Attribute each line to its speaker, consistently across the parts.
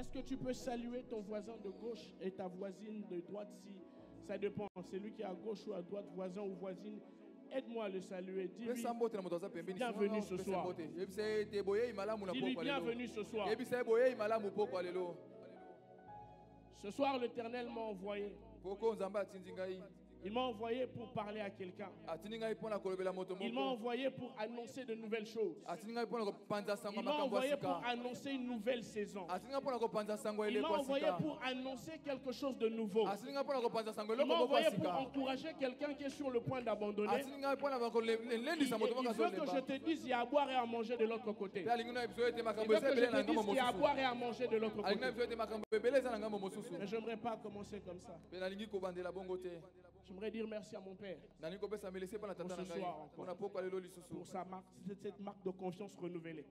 Speaker 1: Est-ce que tu peux saluer ton voisin de gauche et ta voisine de droite si ça dépend, c'est lui qui est à gauche ou à droite, voisin ou voisine? Aide-moi à le saluer. Dis-lui bienvenue ce soir. Dis-lui bienvenue ce soir. Ce soir, l'Éternel m'a envoyé. Il m'a envoyé pour parler à quelqu'un. Il m'a envoyé pour annoncer de nouvelles choses. Il m'a envoyé pour annoncer une nouvelle saison. Il m'a envoyé pour annoncer quelque chose de nouveau. Il m'a envoyé pour encourager quelqu'un qui est sur le point d'abandonner. Il veut que je te dise qu'il y a à boire et à manger de l'autre côté. Il veut que je te dise qu'il y a à boire et à manger de l'autre côté. Mais je n'aimerais pas commencer comme ça. J'aimerais dire merci à mon père pour ce soir encore, pour cette marque de confiance renouvelée.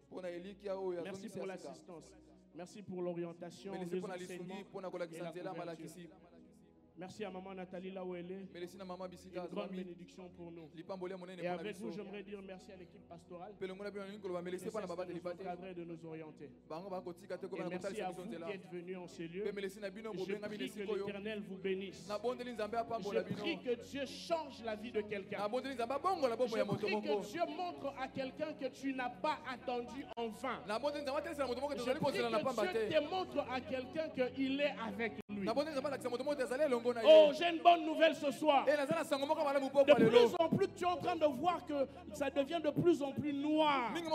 Speaker 1: Merci pour l'assistance. Merci pour l'orientation, les enseignements et la couverture. Merci à maman Nathalie là où elle est. Une grande bénédiction pour nous. Et avec vous, j'aimerais dire merci à l'équipe pastorale. De nous orienter. Et merci à vous qui êtes venus en ces lieux. Je prie que l'Éternel vous bénisse. Je prie que Dieu change la vie de quelqu'un. Je prie que Dieu montre à quelqu'un que tu n'as pas attendu en vain. Je prie que Dieu démontre à quelqu'un qu'il est avec lui. Oh, j'ai une bonne nouvelle ce soir. De plus en plus, tu es en train de voir que ça devient de plus en plus noir. Parce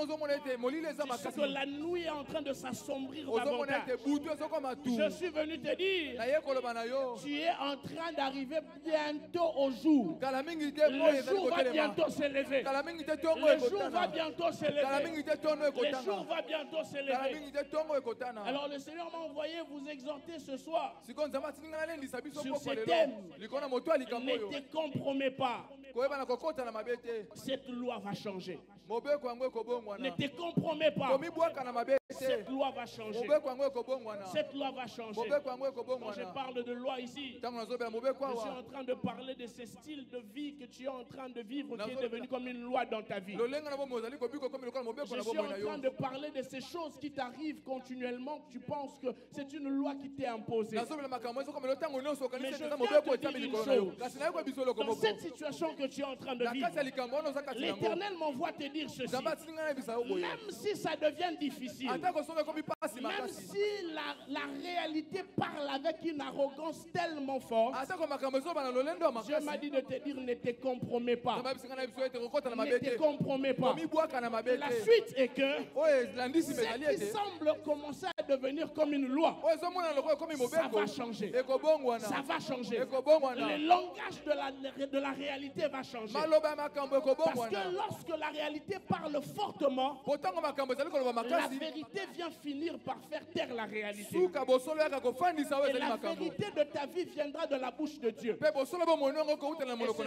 Speaker 1: que la nuit est en train de s'assombrir davantage. Je suis venu te dire, tu es en train d'arriver bientôt au jour. Le jour va bientôt s'élever. Le jour va bientôt s'élever. Le jour va bientôt s'élever. Alors le Seigneur m'a envoyé vous exhorter ce soir sur ces thèmes. Ne te compromets pas. Cette loi va changer. Ne te compromets pas. Cette loi va changer. Cette loi va changer. Quand je parle de loi ici, je suis en train de parler de ce style de vie que tu es en train de vivre qui est devenu comme une loi dans ta vie. Je suis en train de parler de ces choses qui t'arrivent continuellement, que tu penses que c'est une loi qui t'est imposée. Mais je viens te dire une chose. Dans cette situation que tu es en train de vivre, l'Éternel m'envoie te dire ceci. Même si ça devient difficile, même si la réalité parle avec une arrogance tellement forte, Dieu m'a dit de te dire ne te compromets pas. Ne te compromets pas. La suite est que ce qui semble commencer à devenir comme une loi, ça va changer. Ça va changer. Le langage de la réalité va changer. Parce que lorsque la réalité parle fortement, la vérité vient finir par faire taire la réalité. Et la vérité de ta vie viendra de la bouche de Dieu. Et ce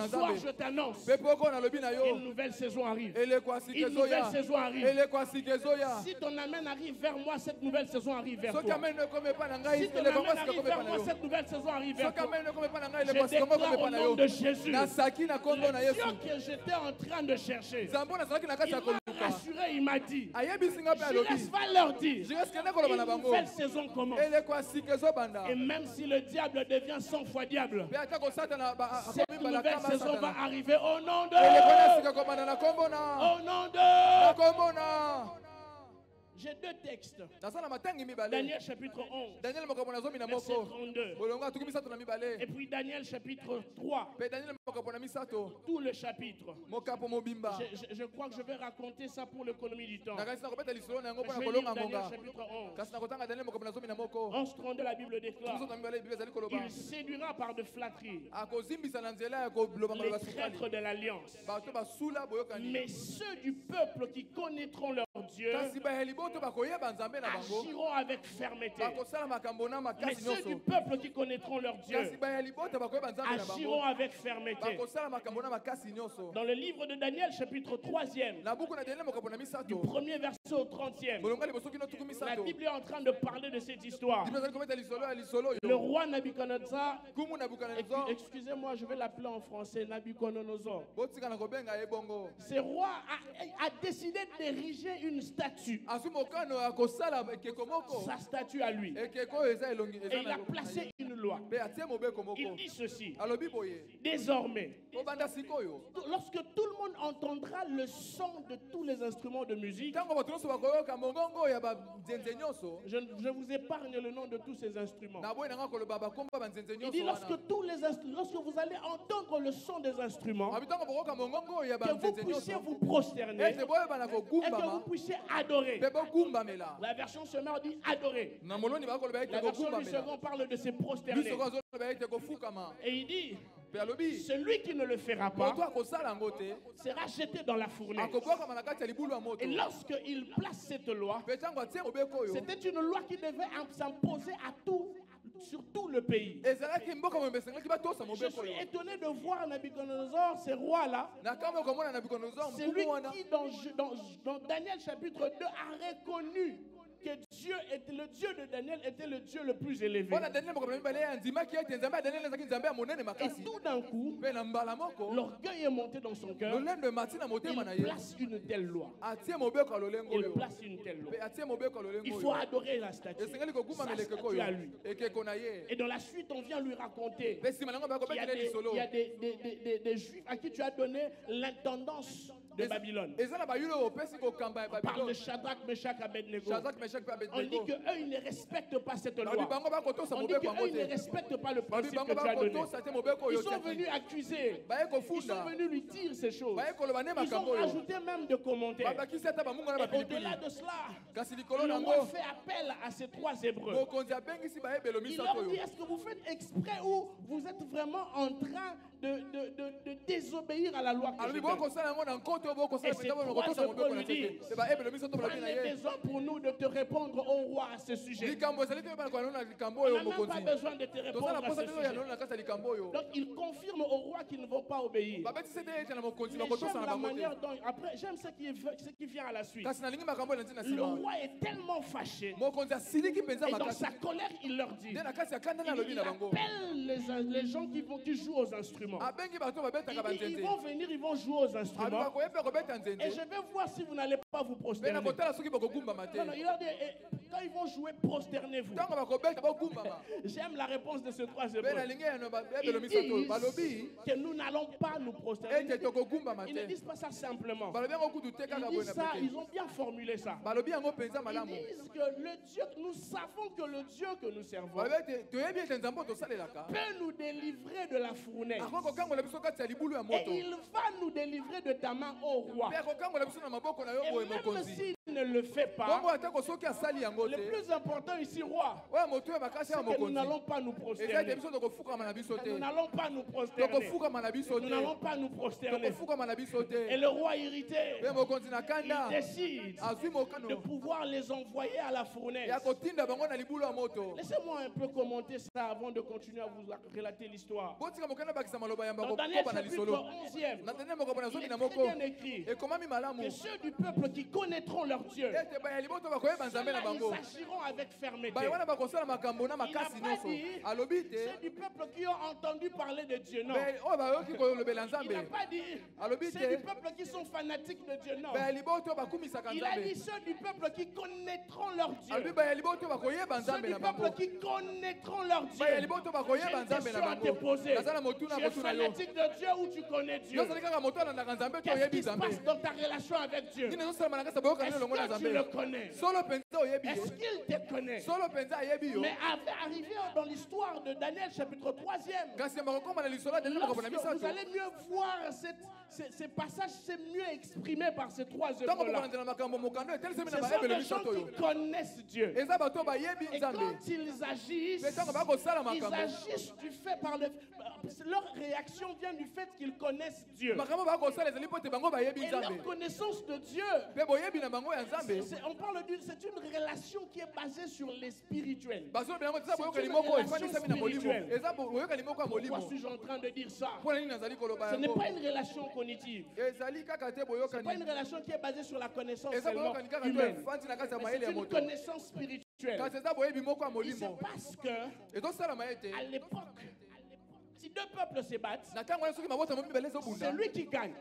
Speaker 1: soir, je t'annonce, une nouvelle saison arrive. Une nouvelle saison arrive. Si ton amen arrive vers moi, cette nouvelle saison arrive vers toi. Si ton amen arrive vers moi, cette nouvelle saison arrive vers toi. Je déclare au nom de Jésus, le Dieu que j'étais en train de chercher, il m'a rassuré, il m'a dit, Julius va leur dire, une nouvelle saison commence. Et même si le diable devient 100 fois diable, cette nouvelle saison va arriver au nom de... Au nom de... J'ai deux textes. Daniel chapitre 11, verset 32. Et puis Daniel chapitre 3. Tout le chapitre. Je crois que je vais raconter ça pour l'économie du temps. Je vais lire Daniel chapitre 11. 11, 32, la Bible déclare, il séduira par de flatteries les traîtres de l'alliance. Mais ceux du peuple qui connaîtront leur Dieu agiront avec fermeté. Mais ceux du peuple qui connaîtront leur Dieu agiront avec fermeté. Dans le livre de Daniel, chapitre 3e, du premier verset au 30e, la Bible est en train de parler de cette histoire. Le roi Nabuchodonosor, excusez-moi, je vais l'appeler en français, Nabuchodonosor. Ce roi a décidé d'ériger une statue sa statue à lui. Et il a placé une loi. Il dit ceci. Désormais, lorsque tout le monde entendra le son de tous les instruments de musique, je vous épargne le nom de tous ces instruments. Il dit lorsque vous allez entendre le son des instruments, que vous puissiez vous prosterner et que vous puissiez adorer. La version sommaire dit adorer. La version du second parle de se prosterner. Et il dit, celui qui ne le fera pas sera jeté dans la fournaise. Et lorsqu'il place cette loi, c'était une loi qui devait s'imposer sur tout le pays. Je suis étonné de voir Nabucodonosor, ce roi-là. C'est lui qui, dans Daniel chapitre 2, a reconnu que le Dieu de Daniel était le Dieu le plus élevé. Et tout d'un coup, l'orgueil est monté dans son cœur. Il place une telle loi. Il place une telle loi. Il faut adorer la statue. Sa statue à lui. Et dans la suite, on vient lui raconter qu'il y a des Juifs à qui tu as donné l'intendance de Babylone. On parle de Shadrach, Meshach, Abednego. On dit qu'eux, ils ne respectent pas cette loi. On dit qu'eux, ils ne respectent pas le principe que tu as donné. Ils sont venus accuser. Ils sont venus lui dire ces choses. Ils ont rajouté même de commentaires. Et au-delà de cela, le roi fait appel à ces trois Hébreux. Il leur dit, est-ce que vous faites exprès ou vous êtes vraiment en train de désobéir à la loi que je donne? Et ces trois Hébreux lui disent, prenez besoin pour nous de te répondre au roi à ce sujet. On n'a même pas besoin de te répondre à ce sujet. Donc il confirme au roi qu'ils ne vont pas obéir. Mais j'aime la manière dont... Après, j'aime ce qui vient à la suite. Le roi est tellement fâché. Et dans sa colère, il leur dit, il appelle les gens qui jouent aux instruments. Ils vont venir, ils vont jouer aux instruments. Et je vais voir si vous n'allez pas vous prosterner. Non, il a dit, quand ils vont jouer, prosternez-vous. J'aime la réponse de ce trois Hébreux. Ils disent que nous n'allons pas nous prosterner. Ils ne disent pas ça simplement. Ils disent ça, ils ont bien formulé ça. Ils disent que le Dieu, nous savons que le Dieu que nous servons peut nous délivrer de la fournaise. Et il va nous délivrer de ta main, ô roi. Et même s'il ne le fait pas, le plus important ici, roi, c'est que nous n'allons pas nous prosterner. Nous n'allons pas nous prosterner. Nous n'allons pas nous prosterner. Et le roi irrité, il décide de pouvoir les envoyer à la fournaise. Laissez-moi un peu commenter ça avant de continuer à vous relater l'histoire. Dans Daniel chapitre 11e, il est très bien écrit que ceux du peuple qui connaîtront leur Dieu, ceux-là, ils agiront avec fermeté. Il n'a pas dit ceux du peuple qui ont entendu parler de Dieu, non. Il n'a pas dit ceux du peuple qui sont fanatiques de Dieu, non. Il a dit ceux du peuple qui connaîtront leur Dieu. Ceux du peuple qui connaîtront leur Dieu. J'ai une question à te poser. Tu es fanatique de Dieu ou tu connais Dieu? Qu'est-ce qui se passe dans ta relation avec Dieu? Est-ce que tu le connais? Est-ce qu'il te connaît? Mais arrivé dans l'histoire de Daniel chapitre 3e, lorsque vous allez mieux voir ces passages, c'est mieux exprimé par ces trois œuvres-là. Ce sont des gens qui connaissent Dieu. Et quand ils agissent du fait leur réaction vient du fait qu'ils connaissent Dieu. Et leur connaissance de Dieu, on parle c'est une relation qui est basée sur les spirituels. C'est une relation spirituelle. Pourquoi suis-je en train de dire ça? Ce n'est pas une relation cognitive. Ce n'est pas une relation qui est basée sur la connaissance seulement humaine. C'est une connaissance spirituelle. Il se passe que à l'époque, Si deux peuples se battent, c'est lui qui gagne.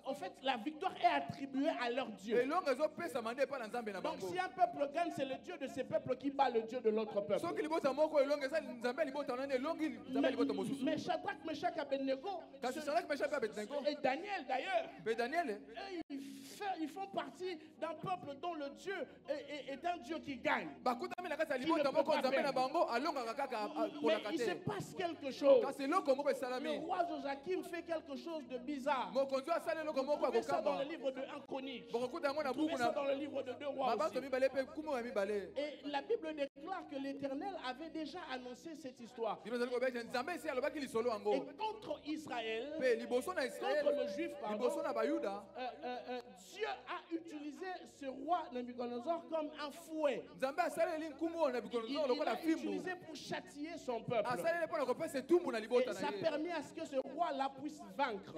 Speaker 1: En fait, la victoire est attribuée à leur Dieu. Donc si un peuple gagne, c'est le Dieu de ce peuple qui bat le Dieu de l'autre peuple. Mais Shadrach, Meshach, Abednego, et Daniel d'ailleurs, ils font partie d'un peuple dont le Dieu est un Dieu qui gagne. Mais il se passe quelque chose. Le roi Joachim fait quelque chose de bizarre. Vous trouvez ça dans le livre de 1 Chronique. Vous trouvez ça dans le livre de 2 Rois aussi. Et la Bible déclare que l'Éternel avait déjà annoncé cette histoire. Et contre Israël, contre le juif, Dieu a utilisé ce roi Nabucodonosor comme un fouet. Il l'a utilisé pour châtier son peuple. Et ça permet à ce que ce roi-là puisse vaincre.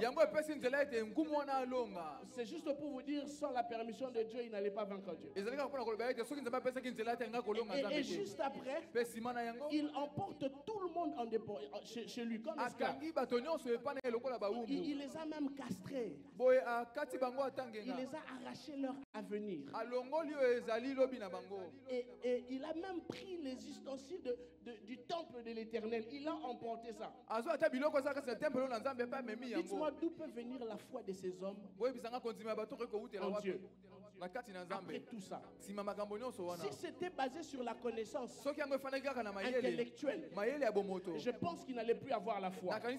Speaker 1: C'est juste pour vous dire, sans la permission de Dieu, il n'allait pas vaincre Dieu. Et juste après, il emporte tout le monde chez lui comme esclave. Il les a même castrés. Il les a arraché leur avenir. Et il a même pris les ustensiles du temple de l'Éternel. Il a emporté ça. Dites-moi d'où peut venir la foi de ces hommes en Dieu. Après tout ça, si c'était basé sur la connaissance intellectuelle, je pense qu'il n'allait plus avoir la foi. Mais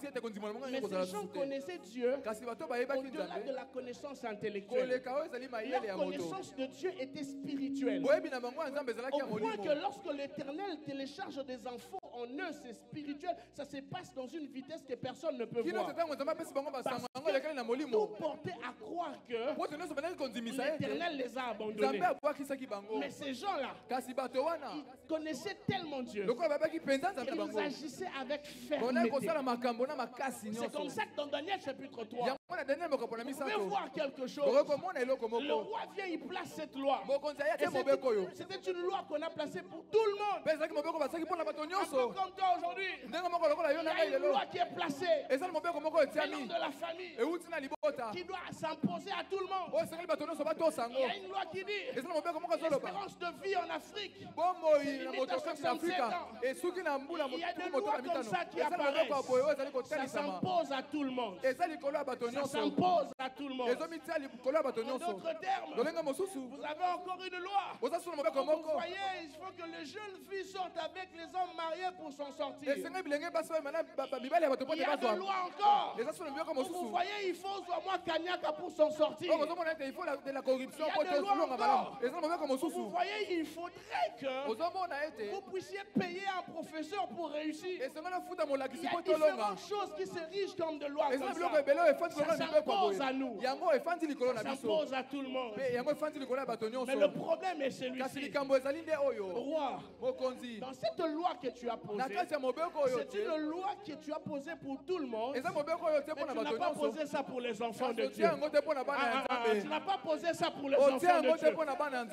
Speaker 1: ces gens connaissaient Dieu au-delà de la connaissance intellectuelle. La connaissance de Dieu était spirituelle. Au point que lorsque l'Éternel télécharge des infos en eux, c'est spirituel, ça se passe dans une vitesse que personne ne peut voir. Tout portait à croire que l'Éternel les a abandonnés. Mais ces gens-là, ils connaissaient tellement Dieu qu'ils agissaient avec fermeté. C'est comme ça que dans Daniel chapitre 3, vous pouvez voir quelque chose. Le roi vient, il place cette loi. C'était une loi qu'on a placée pour tout le monde. Un peu comme toi aujourd'hui. Il y a une loi qui est placée. Venant de la famille. Qui doit s'imposer à tout le monde. Il y a une loi qui dit l'espérance de vie en Afrique. C'est limite à 67 ans. Il y a des lois comme ça qui apparaissent. Ça s'impose à tout le monde. Ça s'impose à tout le monde. En d'autres termes, vous avez encore une loi. Vous voyez, il faut que les jeunes filles sortent avec les hommes mariés pour s'en sortir. Il y a des lois encore. Vous voyez, il faut au moins Kanyaka pour s'en sortir. Il y a des lois encore. Vous voyez, il faudrait que vous puissiez payer un professeur pour réussir. Il y a différentes choses qui s'érigent comme de lois comme ça. Ça s'impose à nous. Ça s'impose à tout le monde. Mais le problème est celui-ci. Roi, dans cette loi que tu as posée, c'est une loi que tu as posée pour tout le monde. Mais tu n'as pas posé ça pour les enfants de Dieu. Tu n'as pas posé ça pour les enfants de Dieu.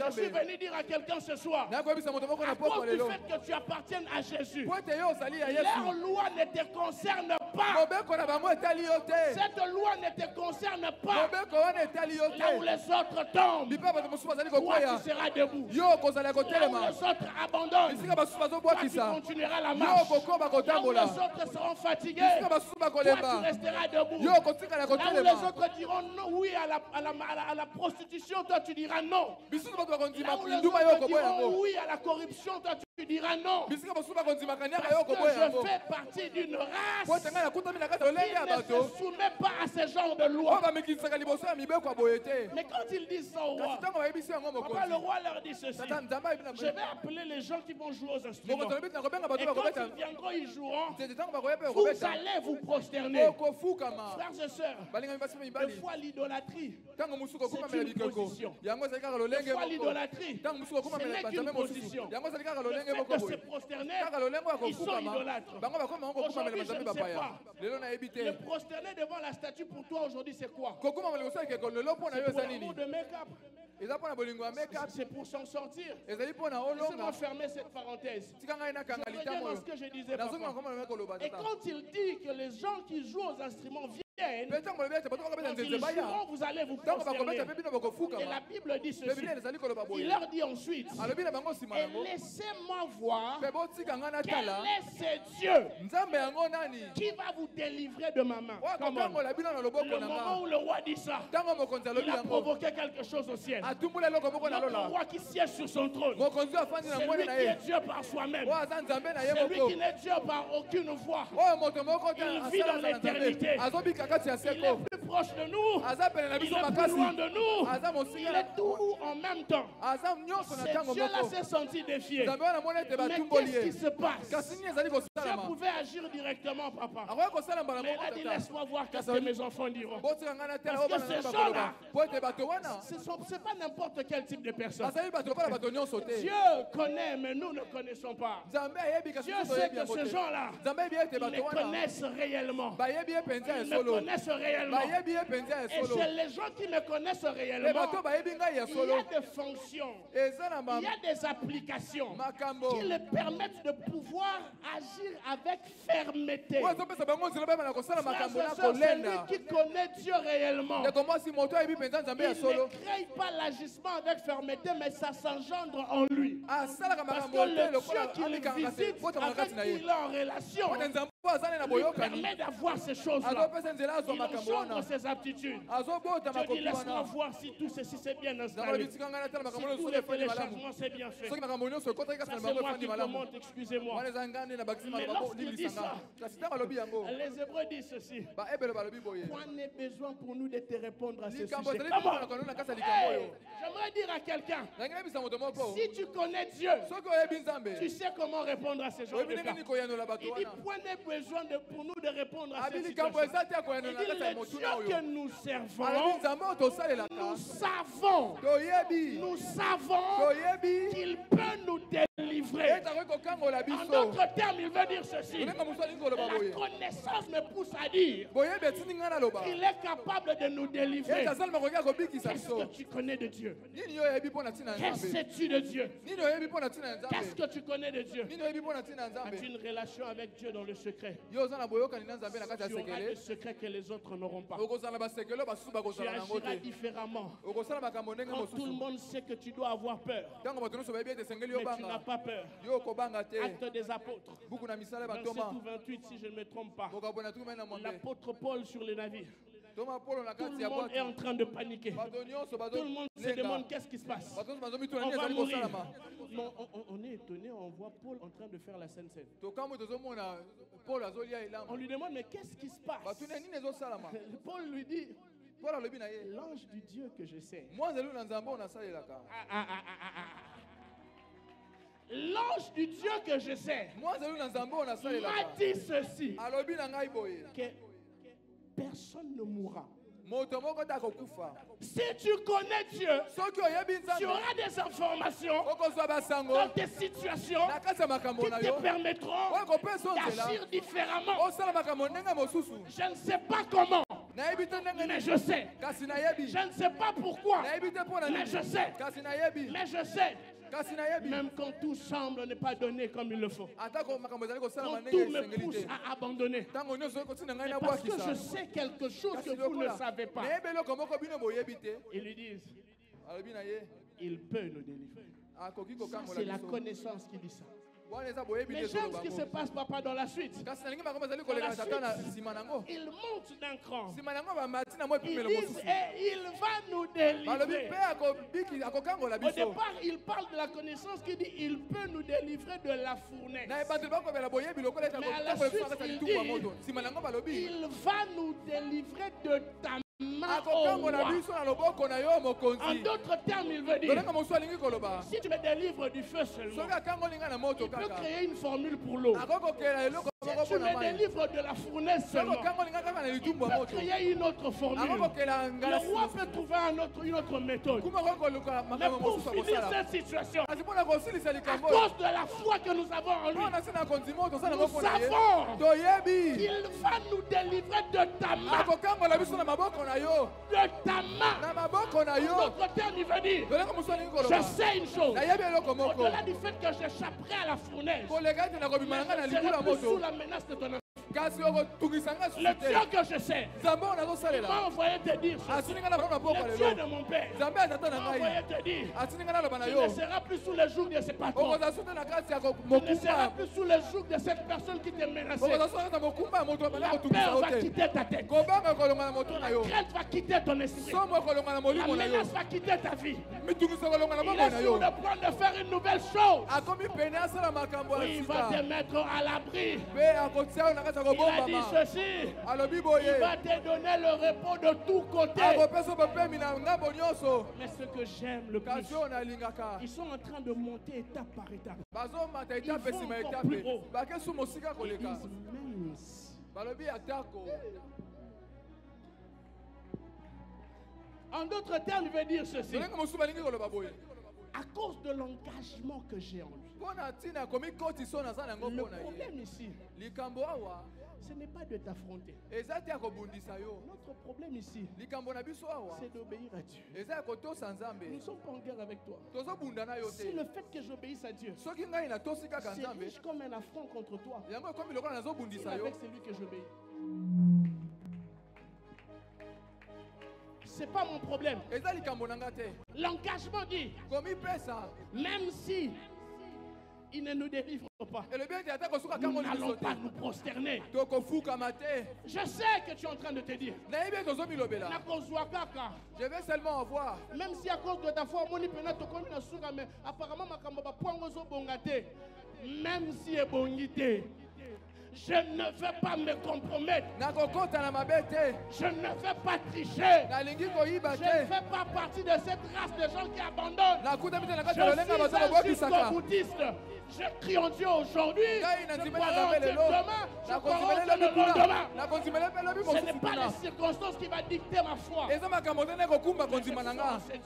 Speaker 1: Je suis venu dire à quelqu'un ce soir, à cause du fait que tu appartiennes à Jésus, leur loi ne te concerne pas. Cette loi ne te concerne pas. Là où les autres tombent, toi tu seras debout. Là où les autres abandonnent, toi tu continueras la marche. Là où les autres seront fatigués, toi tu resteras debout. Là où les autres diront non, oui à la prostitution, toi tu diras non. Là où les autres diront oui à la corruption, toi tu diras non. Parce que je fais partie d'une race qui ne se soumet pas à ce genre de loi. Mais quand ils disent ça au roi, papa, le roi leur dit ceci: je vais appeler les gens qui vont jouer aux instruments. Et quand ils viendront, ils joueront. Vous allez vous prosterner. Frères et sœurs, des fois l'idolâtrie, c'est une position. Des fois l'idolâtrie, ce n'est qu'une position. Le fait de se prosterner, ils sont idolâtres. Aujourd'hui, je ne sais pas pas. Le prosterner devant la statue pour toi aujourd'hui, c'est quoi? C'est pour l'amour de make-up. C'est pour s'en sortir. Laissez-moi fermer cette parenthèse. Je veux dire dans ce que je disais, papa. Et quand il dit que les gens qui jouent aux instruments viennent, quand ils joueront, vous allez vous prosterner. Et la Bible dit ceci. Il leur dit ensuite, et laissez-moi voir quel est ce Dieu qui va vous délivrer de ma main. Le moment où le roi dit ça, il a provoqué quelque chose au ciel. Notre roi qui siège sur son trône, c'est lui qui est Dieu par soi-même. C'est lui qui n'est Dieu par aucune voix. Il vit dans l'éternité. Il est plus proche de nous. Il est plus loin de nous. Il est tout en même temps. Ce Dieu-là s'est senti défié. Mais qu'est-ce qui se passe? Dieu pouvait agir directement, papa. Mais il a dit, laisse-moi voir qu'est-ce que mes enfants diront. Parce que ces gens-là, ce n'est pas n'importe quel type de personne. Dieu connaît, mais nous ne connaissons pas. Dieu sait que ces gens-là, ils les connaissent réellement. Ils me connaissent réellement. Et chez les gens qui me connaissent réellement, il y a des fonctions, il y a des applications qui leur permettent de pouvoir agir avec fermeté. C'est lui qui connaît Dieu réellement. Il ne crée pas l'agissement avec fermeté, mais ça s'engendre en lui. Parce que le Dieu qu'il visite, avec qui il est en relation, lui permet d'avoir ces choses-là. Il engendre ses aptitudes. Je dis, laisse-moi voir si tout ceci c'est bien installé. Si tous les téléchargements c'est bien fait. Ça c'est moi qui commente, excusez-moi. Mais lorsqu'il dit ça, les Hébreux disent ceci. Point n'est besoin pour nous de te répondre à ce sujet. J'aimerais dire à quelqu'un, si tu connais Dieu, tu sais comment répondre à ces gens de cas. Il dit, point n'est besoin pour nous de répondre à ces situations. Il dit, le Dieu que nous servons, nous savons qu'il peut nous délivrer. En d'autres termes, il veut dire ceci. La connaissance me pousse à dire qu'il est capable de nous délivrer. Qu'est-ce que tu connais de Dieu? Qu'est-ce que sais-tu de Dieu? Qu'est-ce que tu connais de Dieu? As-tu une relation avec Dieu dans le secret? Tu auras des secrets que les autres n'auront pas. Tu agiras différemment. Quand tout le monde sait que tu dois avoir peur, mais tu n'as pas peur. Acte des apôtres, verset 28 si je ne me trompe pas. L'apôtre Paul sur les navires. Tout le monde est en train de paniquer. Tout le monde se demande qu'est-ce qui se passe. On va mourir. Non, on est étonné, on voit Paul en train de faire la Sainte Seine. On lui demande mais qu'est-ce qui se passe? Paul lui dit, l'ange du Dieu que je sais. L'ange du Dieu que je sais m'a dit ceci, que personne ne mourra. Si tu connais Dieu, tu auras des informations dans tes situations qui te permettront d'agir différemment. Je ne sais pas comment, mais je sais. Je ne sais pas pourquoi, mais je sais. Mais je sais. Même quand tout semble ne pas donner comme il le faut. Quand tout me pousse à abandonner. Mais parce que je sais quelque chose que vous ne savez pas. Ils lui disent, il peut nous délivrer. Ça, c'est la connaissance qui dit ça. Mais j'aime ce qui se passe, papa, dans la suite. Il monte d'un cran. Ils disent, et il va nous délivrer. Au départ, il parle de la connaissance qui dit, il peut nous délivrer de la fournaise. Mais à la suite, il dit, il va nous délivrer de ta main. En d'autres termes, il veut dire, si tu me délivres du feu seulement, il peut créer une formule pour l'eau. Si tu me délivres de la fournaise seulement, il peut créer une autre formule. Le roi peut trouver une autre méthode. Mais pour finir cette situation, à cause de la foi que nous avons en lui, nous savons qu'il va nous délivrer de ta main. De ta main. Notre terme, il veut dire, je sais une chose. Au-delà du fait que j'échapperai à la fournaise, je ne serai plus sous la menace de ton enfant. Le Dieu que je sais, il m'a envoyé te dire ceci. Le Dieu de mon père m'a envoyé te dire, tu ne seras plus sous le joug de ce patron. Tu ne seras plus sous le joug de cette personne qui te menaçait. La peur va quitter ta tête. La crainte va quitter ton esprit. La menace va quitter ta vie. Il est sur le point de faire une nouvelle chose. Il va te mettre à l'abri. Il a dit ceci, il va te donner le repos de tous côtés. Mais ce que j'aime le plus, ils sont en train de monter étape par étape. Ils vont encore plus haut. Ils disent en d'autres termes, il veut dire ceci. À cause de l'engagement que j'ai en lui. Le problème ici, ce n'est pas de t'affronter. Notre problème ici, c'est d'obéir à Dieu. Nous ne sommes pas en guerre avec toi. Si le fait que j'obéisse à Dieu, c'est riche comme un affront contre toi, c'est avec celui que j'obéis. C'est pas mon problème. L'engagement dit, même si il ne nous délivre pas, nous n'allons pas nous prosterner. Je sais que tu es en train de te dire, je vais seulement avoir, même si à cause de ta foi, apparemment, même si est bonité, je ne vais pas me compromettre. Je ne vais pas tricher. Je ne fais pas partie de cette race de gens qui abandonnent. Je suis un jusqu'au-boutiste. Je crie en Dieu aujourd'hui. Je croirai en Dieu demain. Je croirai en Dieu le lendemain. Ce n'est pas les circonstances qui vont dicter ma foi. C'est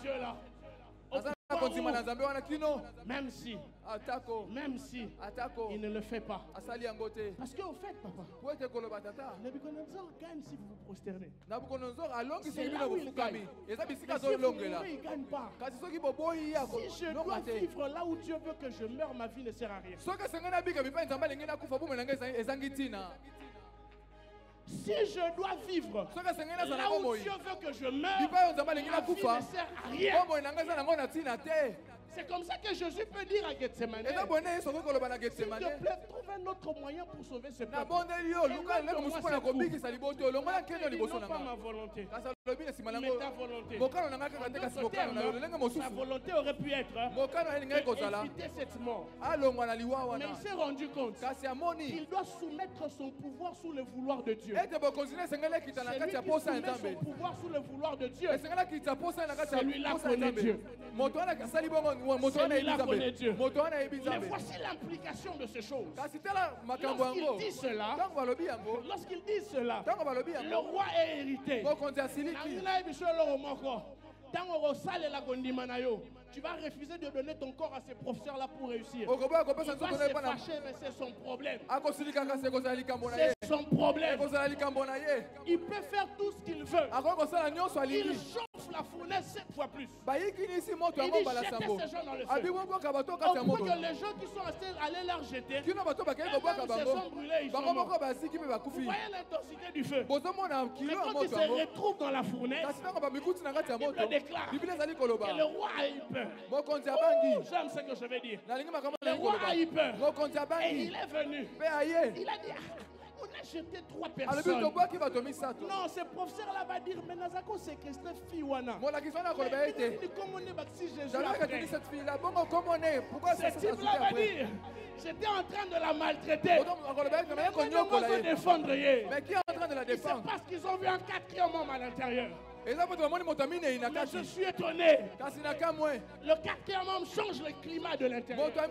Speaker 1: Dieu-là. Même si il ne le fait pas. Parce qu'en fait, papa, Nabucodonosor gagne si vous vous prosternez. C'est là où il gagne. Mais si vous ne gagne pas. Si je dois vivre là où Dieu veut que je meure, ma vie ne sert à rien. Si je dois vivre là où Dieu veut que je meure, ma vie ne sert à rien. C'est comme ça que Jésus peut dire à Gethsemane, s'il te plaît, trouve un autre moyen pour sauver ce peuple. Et non pas ma volonté, mais ta volonté. Sa volonté aurait pu être d'éviter cette mort. Mais il s'est rendu compte qu'il doit soumettre son pouvoir sous le vouloir de Dieu. Celui qui soumet son pouvoir sous le vouloir de Dieu, celui-là connaît Dieu. Celui-là connaît Dieu. Mais voici l'implication de ces choses. Lorsqu'il dit cela, le roi est hérité. Tu vas refuser de donner ton corps à ces professeurs-là pour réussir. Il va se fâcher, mais c'est son problème. C'est son problème. Il peut faire tout ce qu'il veut. Il chauffe la fournaise 7 fois plus. Il dit jetez ces gens dans le feu. Au point que les gens qui sont allés leur jeter, ils se sont brûlés, ils sont morts. Vous voyez l'intensité du feu. Mais quand ils se retrouvent dans la fournaise, il le déclare que le roi a eu peur. J'aime ce que je vais dire. Le roi a eu peur. Et il est venu. Il a dit, on a jeté 3 personnes. Non, ce professeur-là va dire, mais Nazako séquestré Fiwana. Ce type-là va dire, j'étais en train de la maltraiter. Mais qui est en train de la défendre? C'est parce qu'ils ont vu un 4e homme à l'intérieur. Mais je suis étonné. Le quatrième homme change le climat de l'intérieur. Le climat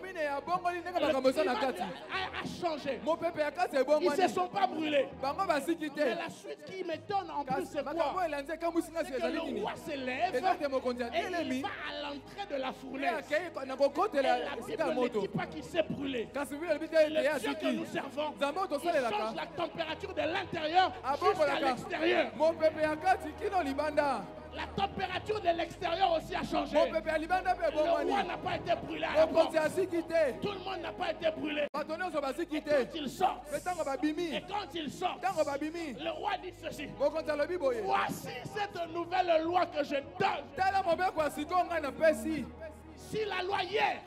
Speaker 1: a changé. Ils ne se sont pas brûlés. Mais la suite qui m'étonne en plus, c'est quoi? C'est que le roi se lève et il va à l'entrée de la fournaise. Et la Bible ne dit pas qu'il s'est brûlé. Le Dieu que nous servons, il change la température de l'intérieur jusqu'à l'extérieur. La température de l'extérieur aussi a changé. Le roi n'a pas été brûlé à la porte. Tout le monde n'a pas été brûlé. Et quand il sort, le roi dit ceci: voici cette nouvelle loi que je donne. Si la loi hier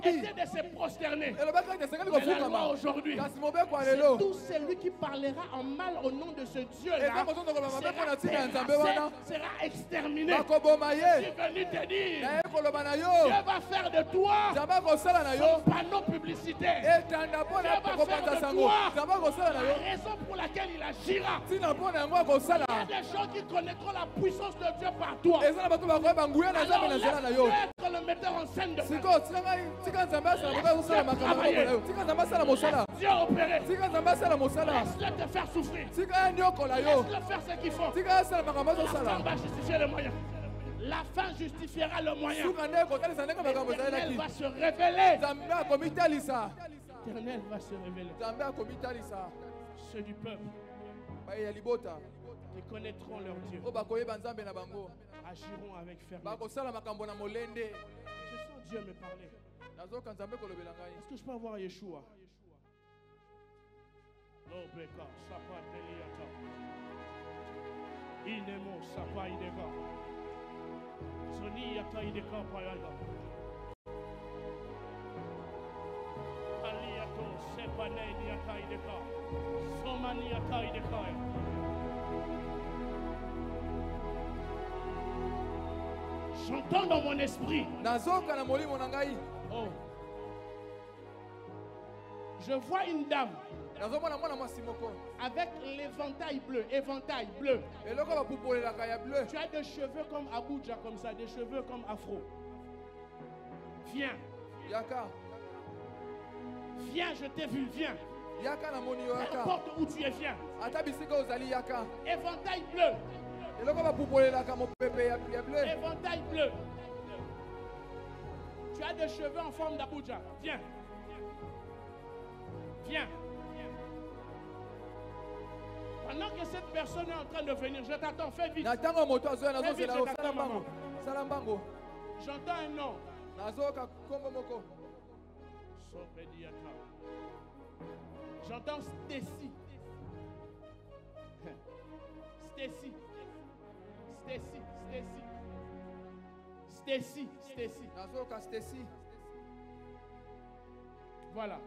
Speaker 1: était de se prosterner, mais la loi aujourd'hui, c'est tout celui qui parlera en mal au nom de ce Dieu-là sera exterminé. Je suis venu te dire, Dieu va faire de toi son panneau publicitaire. Dieu va faire de toi la raison pour laquelle il agira. Il y a des gens qui connaîtront la puissance de Dieu par toi. Alors laisse le metteur en scène de Dieu opérer. Laisse-le te faire souffrir. Laisse-le faire ce qu'il faut. La fin va justifier le moyen. La fin justifiera le moyen. L'Éternel va se révéler. L'Éternel va se révéler. Ceux du peuple qui connaîtront leur Dieu agiront avec fermeté. Je sens Dieu me parler. Est-ce que je peux avoir Yeshua? Oh, Beka, Sapa Teliata. Inemo, Sapa Idega. Soni Yata Ideka Payaga. Aliato, Sepane Yata Ideka. Somani Yata Ideka. J'entends dans mon esprit. Oh. Je vois une dame avec l'éventail bleu. Éventail bleu. Tu as des cheveux comme Abuja, comme ça, des cheveux comme afro. Viens. Viens, je t'ai vu, viens. N'importe où tu es, viens. Éventail bleu. Éventail bleu. Tu as des cheveux en forme d'Abuja. Viens. Viens. Pendant que cette personne est en train de venir, je t'attends, fais vite. Fais vite, je t'attends, maman. J'entends un nom. J'entends Stacy. Stacy. Stacy. Stacy. Stacy. Stacy. Voilà.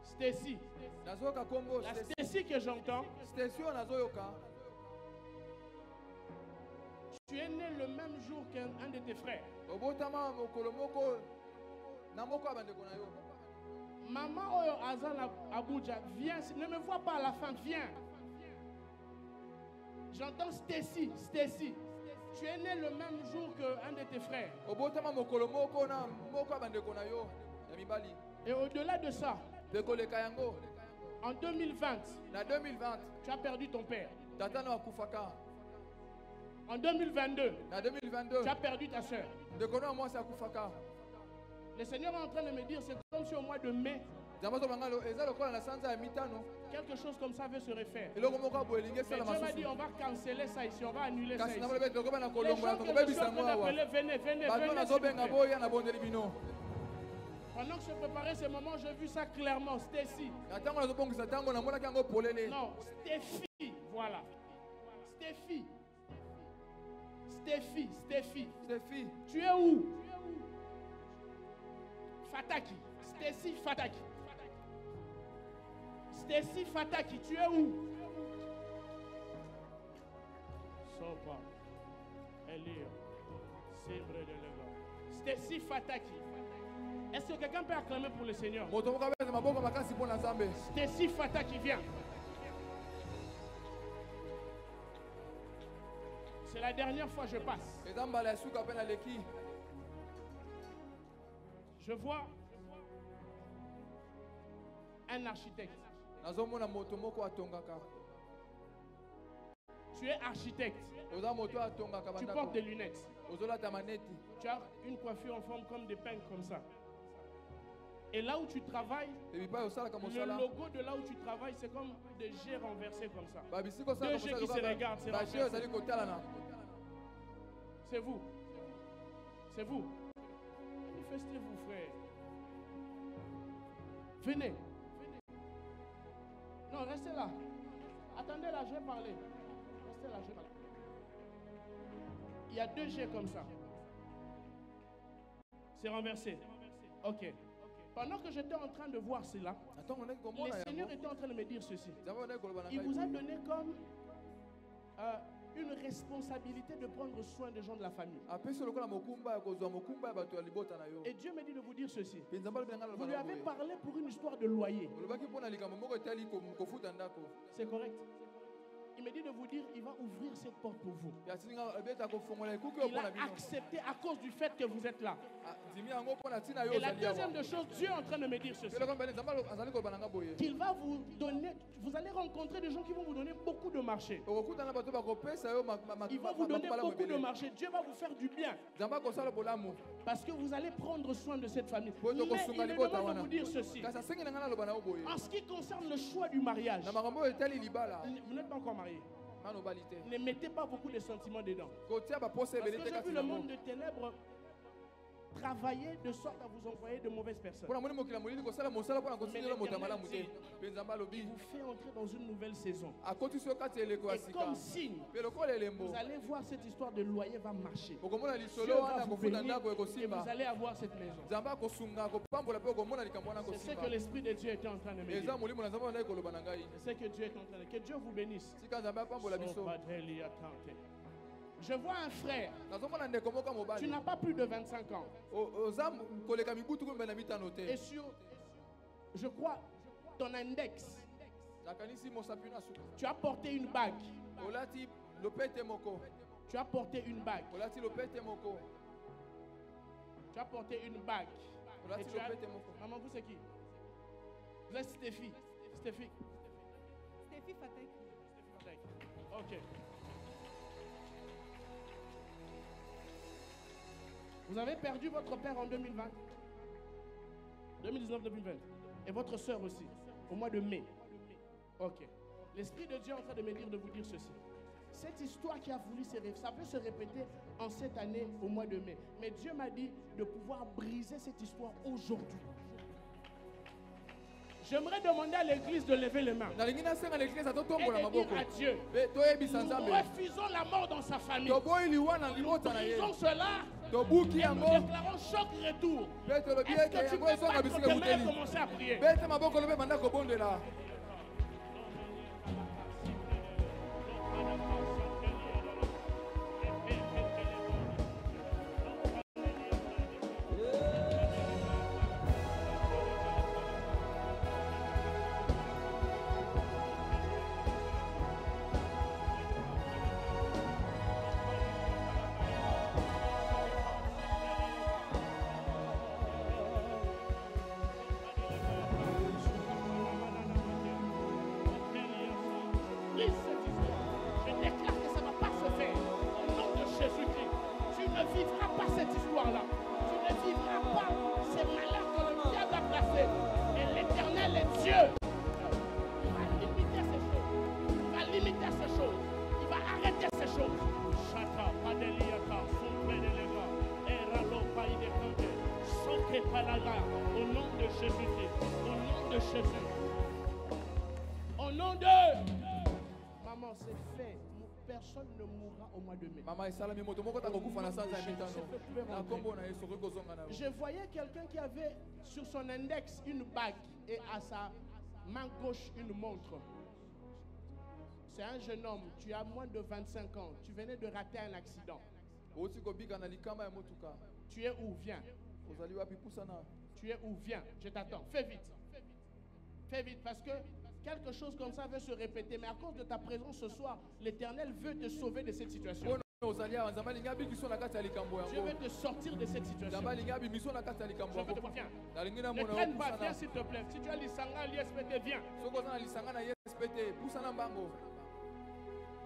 Speaker 1: Stacy. La Stacy que j'entends. Tu es né le même jour qu'un de tes frères. Maman Oyo Azan Abuja, viens. Ne me vois pas à la fin, viens. J'entends Stacy. Stacy. Tu es né le même jour qu'un de tes frères. Et au-delà de ça, en 2020, tu as perdu ton père. En 2022, tu as perdu ta soeur. Le Seigneur est en train de me dire, c'est comme si au mois de mai, quelque chose comme ça veut se refaire. Mais Dieu m'a dit, on va canceller ça ici, on va annuler ça ici. Les gens que je suis en train d'appeler, venez. Pendant que je préparais ce moment, j'ai vu ça clairement. Stacy. Non, Steffi. Voilà. Steffi. Tu es où? Fataki. Stacy Fataki. Stacy Fataki, tu es où? Sopa. Elia. Simbre de Lega. Stacy Fataki. Est-ce que quelqu'un peut acclamer pour le Seigneur? Stacy Fataki, viens. C'est la dernière fois que je passe. Je vois un architecte. Tu es architecte. Tu portes des lunettes. Tu as une coiffure en forme comme des pingles comme ça. Et là où tu travailles, le logo de là où tu travailles, c'est comme des jets renversés comme ça. Deux jets qui se regardent, c'est c'est vous. C'est vous. Manifestez-vous, frère. Venez. Non, restez là. Attendez là, je vais parler. Restez là, je vais parler. Il y a deux jets comme ça. C'est renversé. Ok. Pendant que j'étais en train de voir cela, le Seigneur était en train de me dire ceci. Il vous a donné comme une responsabilité de prendre soin des gens de la famille. Et Dieu m'a dit de vous dire ceci. Vous lui avez parlé pour une histoire de loyer. C'est correct. Il me dit de vous dire, il va ouvrir cette porte pour vous. Il a accepté à cause du fait que vous êtes là. Et la deuxième des choses, Dieu est en train de me dire ceci. Qu'il va vous donner, vous allez rencontrer des gens qui vont vous donner beaucoup de marchés. Il va vous donner beaucoup de marchés. Dieu va vous faire du bien. Parce que vous allez prendre soin de cette famille. Mais il me demande de vous dire ceci. En ce qui concerne le choix du mariage, vous n'êtes pas encore marié. Ne mettez pas beaucoup de sentiments dedans. Parce que j'ai vu le monde de ténèbres travailler de sorte à vous envoyer de mauvaises personnes. Il vous fait entrer dans une nouvelle saison. Et comme signe, vous allez voir cette histoire de loyer va marcher. Dieu va vous bénir et vous allez avoir cette maison. C'est ce que l'Esprit de Dieu était en train de me dire. C'est ce que Dieu est en train de dire. Que Dieu vous bénisse. Je vois un frère. Tu n'as pas plus de 25 ans. Et sur, je crois, ton index, tu as porté une bague. Tu as porté une bague. Tu as porté une bague. Et tu as... Maman, vous c'est qui? Vous êtes Stéphie. Stéphie
Speaker 2: Fatek.
Speaker 1: Ok. Vous avez perdu votre père en 2020, 2019-2020, et votre soeur aussi, au mois de mai. Ok. L'Esprit de Dieu est en train de me dire de vous dire ceci. Cette histoire qui a voulu se répéter, ça peut se répéter en cette année au mois de mai. Mais Dieu m'a dit de pouvoir briser cette histoire aujourd'hui. J'aimerais demander à l'église de lever les mains et de dire à Dieu, nous refusons la mort dans sa famille. Nous brisons cela et nous déclarons choc retour. Est-ce que tu peux battre tes mains et commencer à prier? Personne ne mourra au mois de mai. Je voyais quelqu'un qui avait sur son index une bague et à sa main gauche une montre. C'est un jeune homme, tu as moins de 25 ans, tu venais de rater un accident. Tu es où? Viens. Tu es où? Viens, je t'attends. Fais vite. Fais vite parce que quelque chose comme ça veut se répéter. Mais à cause de ta présence ce soir, l'Éternel veut te sauver de cette situation. vais te sortir de cette situation. Je veux te voir, viens. Ne traîne pas, viens s'il te plaît. Si tu as l'Isanga, l'ISPT, viens.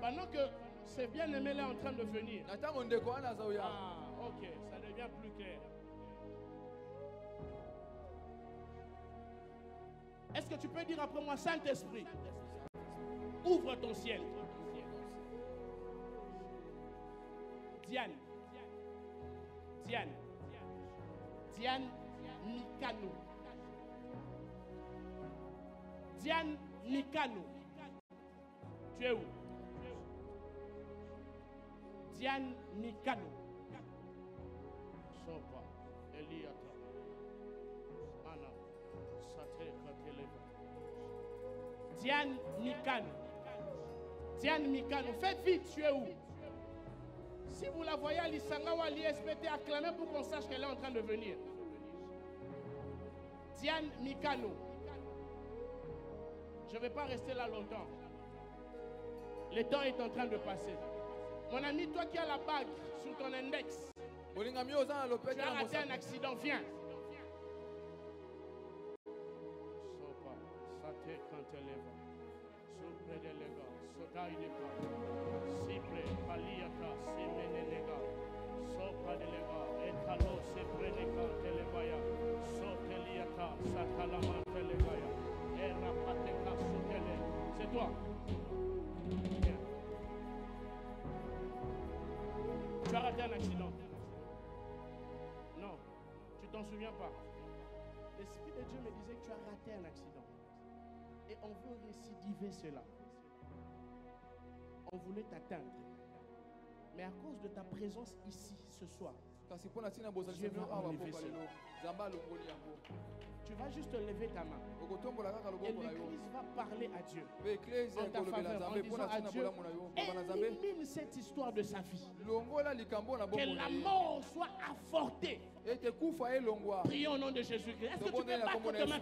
Speaker 1: Pendant que c'est bien aimé là en train de venir. Ah, ok, ça devient plus clair. Est-ce que tu peux dire après moi, Saint-Esprit, ouvre ton ciel. Diane Mikano. Diane Mikano. Tu es où? Diane Mikano. Sopa, Eliata. Anna, Sate Kateleva. Diane Mikano. Diane Mikano. Faites vite, tu es où? Si vous la voyez à l'Isanga ou à l'ISPT, acclamez pour qu'on sache qu'elle est en train de venir. Diane Mikano. Je ne vais pas rester là longtemps. Le temps est en train de passer. Mon ami, toi qui as la bague sur ton index, tu as raté un accident, viens. Sopa, Sate Kanteleva, Supre de Lega, Sotaï de Ka, Sipre, Paliata, Simenega, Sopa de Lega, Etalo, Sepreneka, Televaya, Soteliata, Sakalaman Televaya, Erapateka, Sotele. C'est toi. Viens. Tu as raté un accident. Non, tu t'en souviens pas. L'Esprit de Dieu me disait que tu as raté un accident. Et on veut récidiver cela. On voulait t'atteindre. Mais à cause de ta présence ici ce soir, Dieu va enlever cela. Tu vas juste lever ta main. Et l'Église va parler à Dieu en ta faveur, en disant à Dieu, élimine cette histoire de sa vie. Que la mort soit avortée. Prions au nom de Jésus-Christ. Est-ce que tu peux battre tes mains?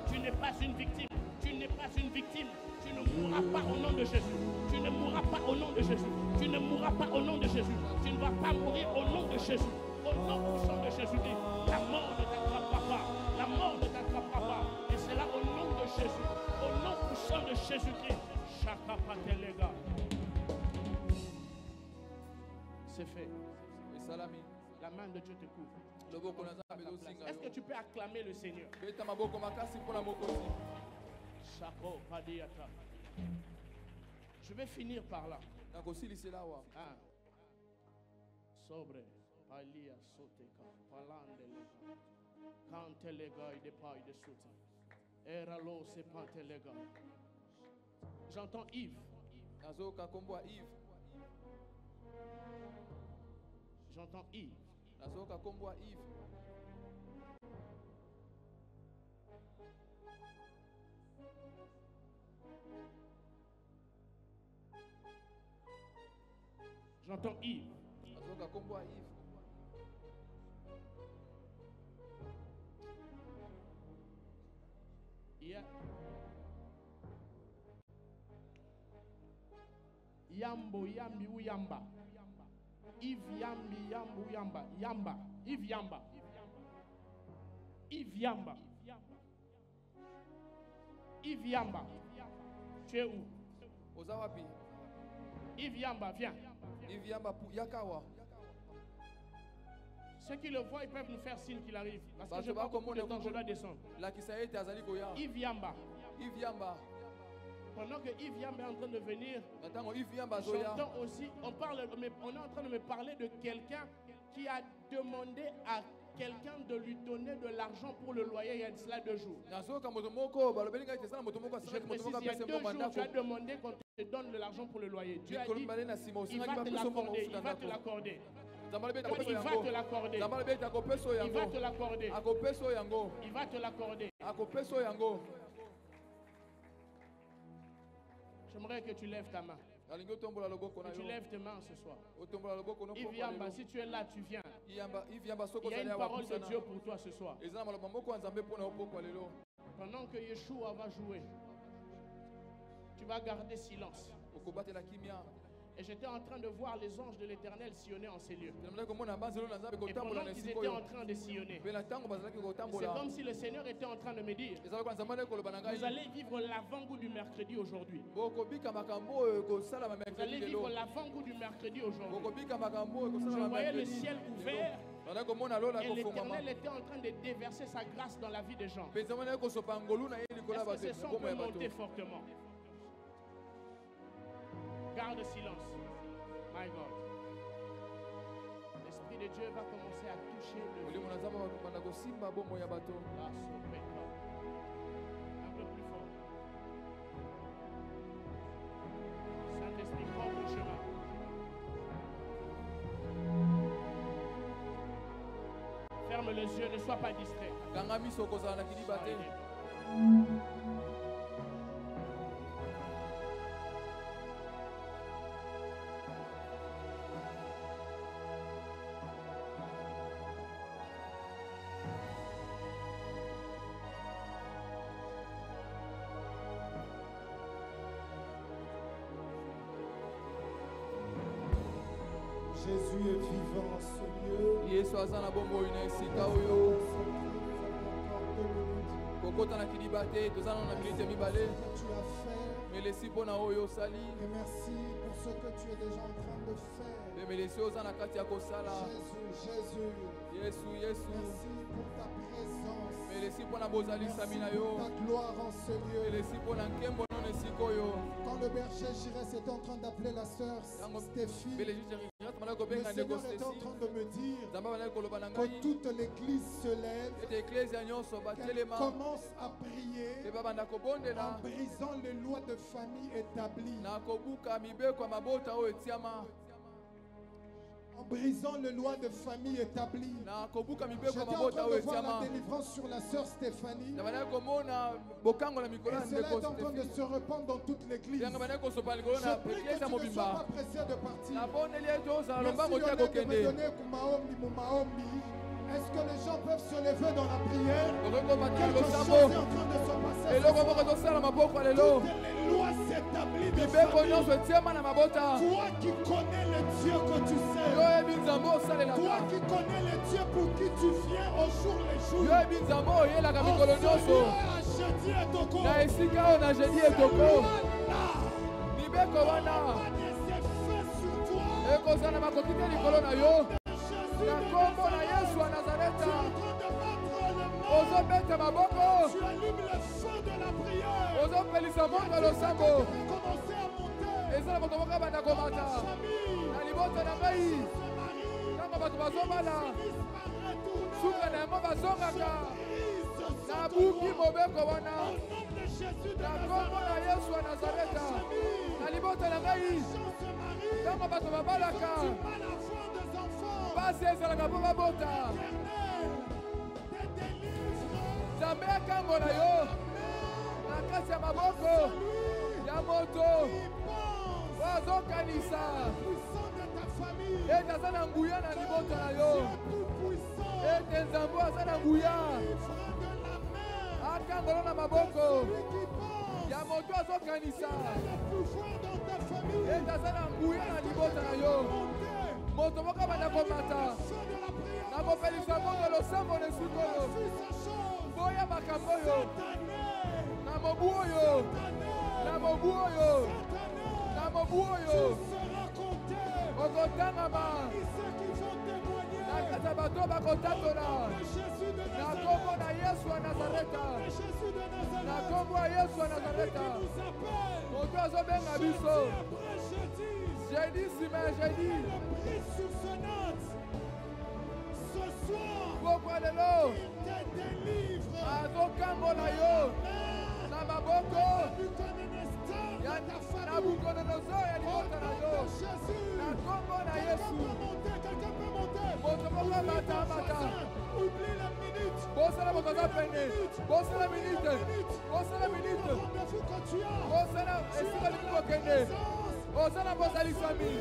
Speaker 1: Tu n'es pas une victime. Tu n'es pas une victime. Tu ne mourras pas au nom de Jésus. Tu ne mourras pas au nom de Jésus. Tu ne mourras pas au nom de Jésus. Tu ne vas pas mourir au nom de Jésus. Au nom puissant de Jésus-Christ. La mort ne t'attrapera pas. La mort ne t'attrapera pas. Et c'est là au nom de Jésus. Au nom puissant de Jésus-Christ. Chaka patelega. C'est fait. La main de Dieu te couvre. Est-ce que tu peux acclamer le Seigneur? Je vais finir par là. Sobre, palia soteka, palandelega, cantelega et des pailles de soute. Eralo se pantelega. J'entends Yves. J'entends Yves. J'entends Yves. Yambo, yambi, ou yamba. Yves Yambi, Yambo, Yamba. Yamba. Yves Yamba. Yves Yamba. Yves Yamba. Tu es où?
Speaker 3: Ozawapi.
Speaker 1: Yves Yamba, viens.
Speaker 3: Yves Yamba, Yakawa.
Speaker 1: Ceux qui le voient, ils peuvent nous faire signe qu'il arrive. Parce que je vois beaucoup de temps, je dois descendre. Yves Yamba.
Speaker 3: Yves Yamba.
Speaker 1: Pendant que Yves Yamba est en train de venir, j'entends aussi, on est en train de me parler de quelqu'un qui a demandé à quelqu'un de lui donner de l'argent pour le loyer il y a de cela 2 jours. Je précise, il y a 2 jours, tu as demandé qu'on te donne de l'argent pour le loyer. Dieu a dit, il va te l'accorder, il va te l'accorder. Il va te l'accorder. Il va te l'accorder. Il va te l'accorder. J'aimerais que tu lèves ta main. Que tu lèves tes mains ce soir. Iviamba, si tu es là, tu viens. Il y a une parole de Dieu pour toi ce soir. Pendant que Yeshua va jouer, tu vas garder silence. Et j'étais en train de voir les anges de l'Éternel sillonner en ces lieux. Et pendant qu'ils étaient en train de sillonner, c'est comme si le Seigneur était en train de me dire, vous allez vivre l'avant-goût du mercredi aujourd'hui. Vous allez vivre l'avant-goût du mercredi aujourd'hui. Je voyais le ciel ouvert. Et l'Éternel était en train de déverser sa grâce dans la vie des gens. Est-ce que ce son peut monter fortement? Garde silence. My God. L'Esprit de Dieu va commencer à toucher le vie. Un peu plus fort. Saint-Esprit, prends ton chemin. Ferme les yeux, ne sois pas distrait.
Speaker 4: Jésus est vivant en ce lieu. Et merci pour ce que tu es déjà en train de faire. Jésus. Merci pour ta présence. Merci pour ta gloire en ce lieu. Quand le berger Jireh était en train d'appeler la sœur Stéphie, le Seigneur est en train de me dire que toute l'église se lève, qu'elle commence à prier en brisant les lois de famille établies. En brisant les lois de famille établies. J'étais en train de voir la délivrance sur la sœur Stéphanie. Et cela est en train de se répandre dans toute l'église. Je prie que tu ne sois pas pressé de partir. Merci de me donner Maombi. Est-ce que les gens peuvent se lever dans la prière? Quelque chose est en train de se passer. Toutes les lois s'établissent de famille. Toi qui connais le Dieu que tu sais. Toi qui connais le Dieu pour qui tu viens au jour le jour. Au jeudi et Toko.
Speaker 3: Ozobeta maboko.
Speaker 4: Tu allumes le feu de la prière.
Speaker 3: Ozopelisa moto losambo.
Speaker 4: Commencez à monter.
Speaker 3: Ezala moto moka banda komata. Na libota na ngai. Nanga bato bazobala. Suka na yango bazongaka. Na buki mobeko wana. Na kombo na Yesu wa Nazareta. Na libota na ngai. Nanga bato babalaka. Basi ezalaka mpo babota. Nzambe akambo na yo na kati ya maboko ya moto wazokanisa ete aza na nguya na libota na yo ete Nzambe aza na nguya akangolo na maboko ya moto azokanisa ete aza na nguya na libota na yo moto moko banda komata na kopelisa moto losambo na sikoyo boya makambo yo na mobu oyo na mobu oyo na mobu oyo okotangama na kati ya bato bakotatola na kombo na Yesu wa Nazareta na kombo ya Yesu wa Nazareta moto azobenga biso jeudi nsima ya jeudi Pourquoi le lot? Azokangola yo. Na maboko. Ya Nabucodonosor ya libota na yo. Na kombo na Yesu. Moto moko mata.
Speaker 4: Oublie la minute.
Speaker 3: Bosala moto za pene. Bosala minute. Bosala minute. Bosala esika likuko kende. Bosala bosali sami.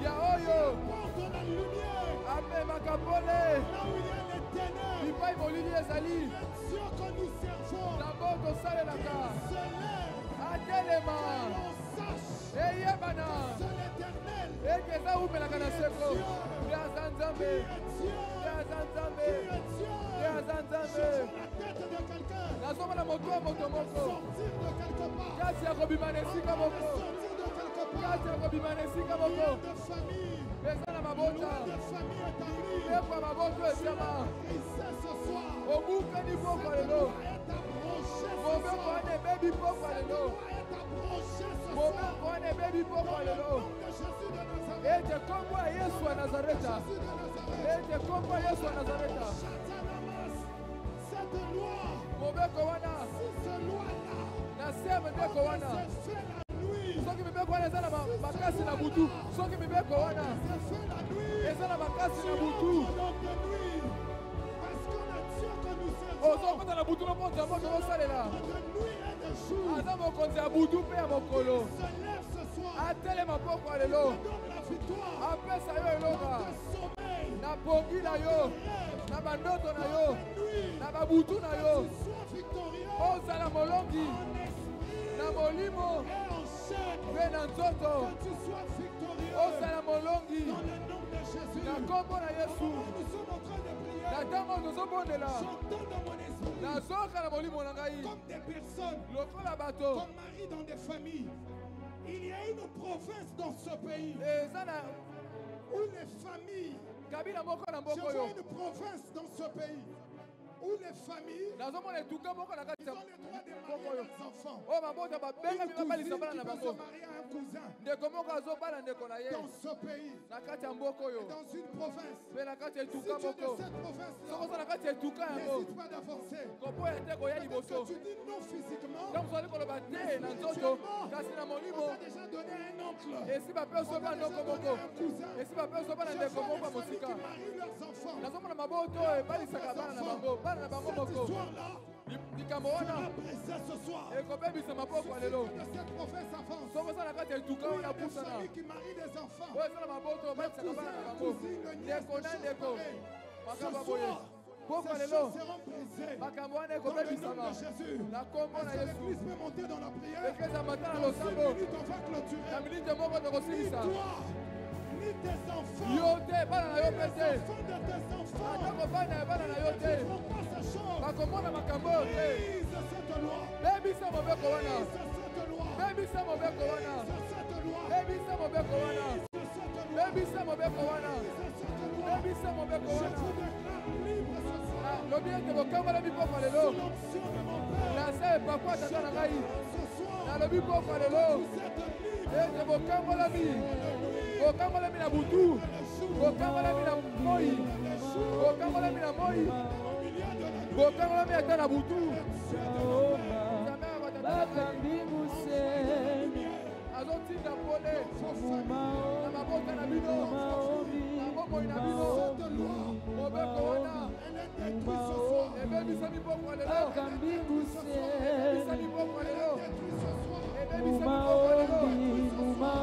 Speaker 3: Ya oyo. Ape makapole. Bipai molili ezali. D'abord tosalelaka. Atelema. Eyebana. Ekeza umelaka na seko. Yaza Nzambe. Yaza Nzambe. Yaza Nzambe. Nazomona moto ya moto moko. Kasi ya kobima na esika moko. Kasi ya kobima na esika moko. Eza na mabota. Ekwa mabota esiama. Obukani pokwa lelo. Mobeko ane bebi pokwa lelo. Mobeko ane bebi pokwa lelo. Ete kombo ya Yesu wa Nazareta. Ete kombo ya Yesu wa Nazareta. Mobeko wana. Nasema ndeko wana. Soki mibeko wana eza na makasi na butu. Soki mibeko wana eza na makasi na butu. Ozokota na butu lokonzi ya moto osalela. Aza mokonzi ya butu mpe ya mokolo. Atelema pokwa lelo. Apesa yo elonga. Na pongi na yo. Na bandoto na yo. Na babutu na yo. Ozala molongi. Na molimo. Mpe na nzoto. Ozala molongi. Na kombo na Yesu. Na tango tozobondela. Nazoka na molimo na ngai.
Speaker 4: Comme des personnes,
Speaker 3: Lokola bato.
Speaker 4: comme mari dans des familles. Il y a une province dans ce pays où les familles,
Speaker 3: kabila moko na
Speaker 4: je
Speaker 3: mboko
Speaker 4: vois
Speaker 3: yo.
Speaker 4: une province dans ce pays où les familles
Speaker 3: Nazomona etuka moko na kati
Speaker 4: ont
Speaker 3: ya
Speaker 4: le droit de
Speaker 3: mboko
Speaker 4: marier
Speaker 3: yo.
Speaker 4: leurs enfants.
Speaker 3: Oyo mabota babenga
Speaker 4: Une
Speaker 3: mibabalisa
Speaker 4: cousine
Speaker 3: bana
Speaker 4: qui
Speaker 3: na
Speaker 4: peut se
Speaker 3: bango.
Speaker 4: marier à un cousin
Speaker 3: Ndeko moko azobala ndeko na ye.
Speaker 4: dans ce pays,
Speaker 3: Na kati ya mboko yo.
Speaker 4: dans une province.
Speaker 3: Mpe na kati ya
Speaker 4: Si
Speaker 3: etuka
Speaker 4: tu es de
Speaker 3: moko.
Speaker 4: cette province-là,
Speaker 3: Soko oza na kati ya etuka yango.
Speaker 4: n'hésite pas d'avancer.
Speaker 3: Kopo ya te koya
Speaker 4: Peut-être
Speaker 3: liboso.
Speaker 4: que tu dis non physiquement,
Speaker 3: Donc ozali koloba te na nzoto. Kasi na
Speaker 4: on
Speaker 3: molimo.
Speaker 4: t'a déjà donné un oncle.
Speaker 3: Esi bape osoba ndoko moko. Esi bape osoba na
Speaker 4: Je
Speaker 3: ndeko
Speaker 4: vois
Speaker 3: moko ya
Speaker 4: des familles
Speaker 3: mosika.
Speaker 4: qui marient leurs enfants.
Speaker 3: Nazomona maboto ebalisaka bana na bango. Bana na bango
Speaker 4: Cette
Speaker 3: moko.
Speaker 4: histoire-là
Speaker 3: Likambo wana
Speaker 4: sera brisée ce soir.
Speaker 3: ekobebisa maboko ya
Speaker 4: Si
Speaker 3: lelo.
Speaker 4: de cette province avance,
Speaker 3: Soko oza na kati ya etuka
Speaker 4: où il y
Speaker 3: wana
Speaker 4: a des
Speaker 3: pusana.
Speaker 4: familles qui marient des enfants.
Speaker 3: Oyo eza na maboto ebalisaka bana na bango. Ndeko na ndeko. Makambo ya boye. Poko ya
Speaker 4: Ces
Speaker 3: lelo.
Speaker 4: choses seront brisées.
Speaker 3: Makambo wana
Speaker 4: Dans le nom
Speaker 3: ekobebisama.
Speaker 4: de Jésus.
Speaker 3: Na kombo na
Speaker 4: Est-ce que
Speaker 3: Yesu.
Speaker 4: l'église peut monter dans la prière?
Speaker 3: Ekeza mata na
Speaker 4: Dans une
Speaker 3: losambo.
Speaker 4: minute, on va clôturer.
Speaker 3: Na minite moko
Speaker 4: Ni
Speaker 3: tokosilisa.
Speaker 4: toi, ni tes enfants,
Speaker 3: Yo te bana na yo
Speaker 4: ni
Speaker 3: mpe
Speaker 4: les
Speaker 3: te.
Speaker 4: enfants de tes enfants
Speaker 3: Atako bana ya bana na yo
Speaker 4: ne
Speaker 3: te.
Speaker 4: feront pas ces choses.
Speaker 3: Bakomona makambo oyo te.
Speaker 4: Brise cette loi.
Speaker 3: Bebisa mobeko wana.
Speaker 4: Brise cette loi.
Speaker 3: Bebisa mobeko wana.
Speaker 4: Brise cette loi.
Speaker 3: Bebisa mobeko wana.
Speaker 4: Brise cette loi.
Speaker 3: Bebisa mobeko wana.
Speaker 4: Brise cette loi.
Speaker 3: Bebisa mobeko
Speaker 4: Je
Speaker 3: wana.
Speaker 4: vous déclare libre ce soir.
Speaker 3: Lobi ete bokambola bipoko lelo.
Speaker 4: Sous l'onction de mon Père.
Speaker 3: Na se epakwa tata na ngai.
Speaker 4: Ce soir,
Speaker 3: Nalobi poko lelo.
Speaker 4: vous êtes libres.
Speaker 3: Ete bokambolami. Bokambolami na butu. Bokambolami na moi. Bokambolami na moi. Bokambolami ata na butu. Azotinda pole. Na mabota na bino. Na bomoi na bino. Mobeko wana. Ebebisa bipoko lelo. Ebebisa bipoko lelo. Ebebisa bipoko lelo.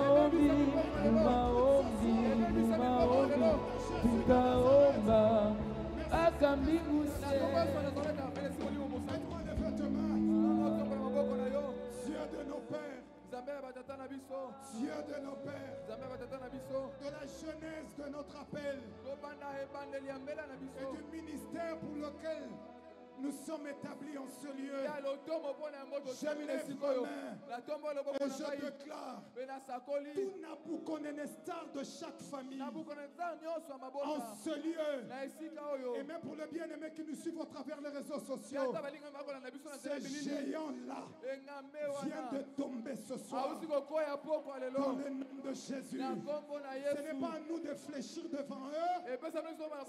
Speaker 4: Dieu de nos pères, Dieu de nos pères, de la jeunesse de notre appel et du ministère pour lequel Nous sommes établis en ce lieu. Je lève ma main et je déclare tout Nabuchodonosor de chaque famille en ce lieu. Et même pour les bien-aimés qui nous suivent à travers les réseaux sociaux, ces géants-là viennent de tomber ce soir dans le nom de Jésus. Ce n'est pas à nous de fléchir devant eux,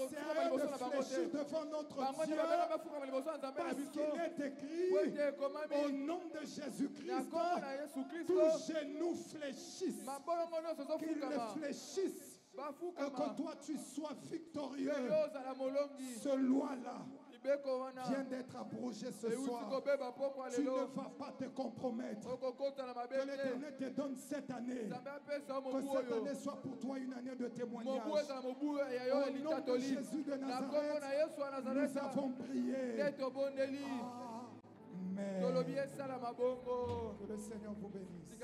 Speaker 4: c'est à eux de fléchir devant notre Dieu. Parce qu'il est écrit au nom de Jésus-Christ, tous genoux fléchissent, qu'ils ne fléchissent, et que toi tu sois victorieux. Ce loi-là vient d'être abrogé ce soir. Tu ne vas pas te compromettre. Que l'Éternel te donne cette année. Que cette année soit pour toi une année de témoignage. Au nom de Jésus de Nazareth, nous avons prié. Amen. Que le Seigneur vous bénisse.